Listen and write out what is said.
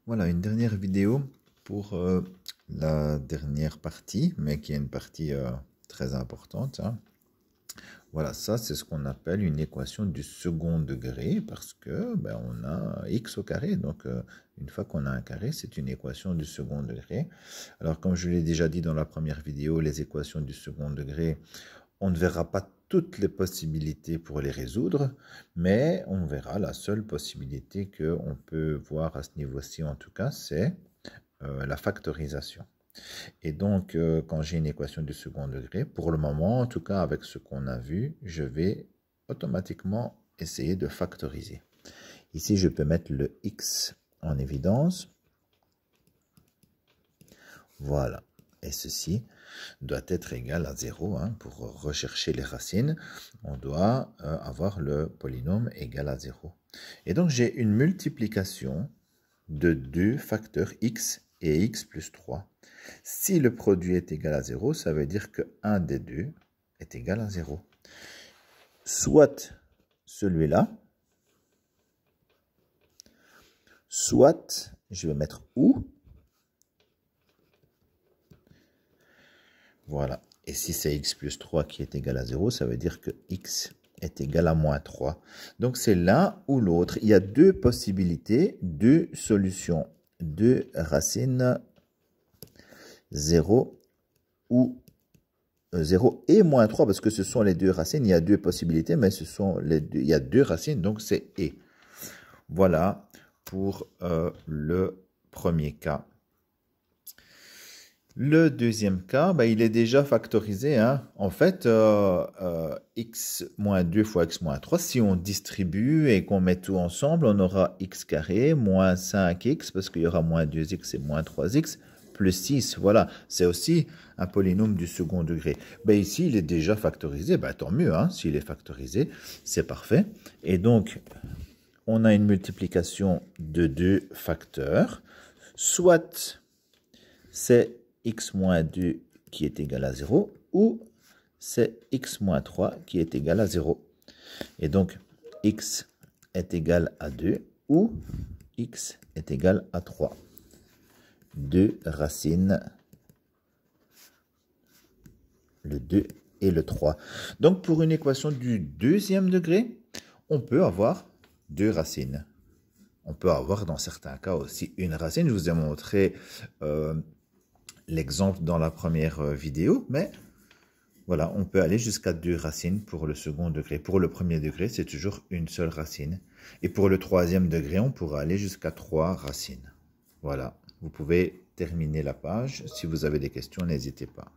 Voilà, une dernière vidéo pour la dernière partie, mais qui est une partie très importante, hein. Voilà, ça c'est ce qu'on appelle une équation du second degré parce que on a x au carré. Donc une fois qu'on a un carré, c'est une équation du second degré. Alors comme je l'ai déjà dit dans la première vidéo, les équations du second degré, on ne verra pas toutes les possibilités pour les résoudre, mais on verra la seule possibilité qu'on peut voir à ce niveau-ci en tout cas, c'est la factorisation. Et donc, quand j'ai une équation du second degré, pour le moment, en tout cas avec ce qu'on a vu, je vais automatiquement essayer de factoriser. Ici, je peux mettre le x en évidence. Voilà. Et ceci doit être égal à 0. Hein. Pour rechercher les racines, on doit avoir le polynôme égal à 0. Et donc, j'ai une multiplication de deux facteurs x et x plus 3. Si le produit est égal à 0, ça veut dire que un des deux est égal à 0. Soit celui-là, soit, je vais mettre ou. Voilà. Et si c'est x plus 3 qui est égal à 0, ça veut dire que x est égal à moins 3. Donc c'est l'un ou l'autre. Il y a deux possibilités, deux solutions, deux racines 0 ou 0 et moins 3, parce que ce sont les deux racines. Il y a deux possibilités, mais ce sont les deux, il y a deux racines, donc c'est et. Voilà pour le premier cas. Le deuxième cas, il est déjà factorisé. Hein. En fait, x moins 2 fois x moins 3, si on distribue et qu'on met tout ensemble, on aura x carré moins 5x, parce qu'il y aura moins 2x et moins 3x, plus 6. Voilà, c'est aussi un polynôme du second degré. Ici, il est déjà factorisé. Tant mieux, hein. S'il est factorisé, c'est parfait. Et donc, on a une multiplication de deux facteurs. Soit c'est x moins 2 qui est égal à 0, ou c'est x moins 3 qui est égal à 0. Et donc, x est égal à 2, ou x est égal à 3. Deux racines, le 2 et le 3. Donc, pour une équation du deuxième degré, on peut avoir deux racines. On peut avoir, dans certains cas aussi, une racine. Je vous ai montré l'exemple dans la première vidéo, mais voilà, on peut aller jusqu'à deux racines pour le second degré. Pour le premier degré, c'est toujours une seule racine. Et pour le troisième degré, on pourra aller jusqu'à 3 racines. Voilà, vous pouvez terminer la page. Si vous avez des questions, n'hésitez pas.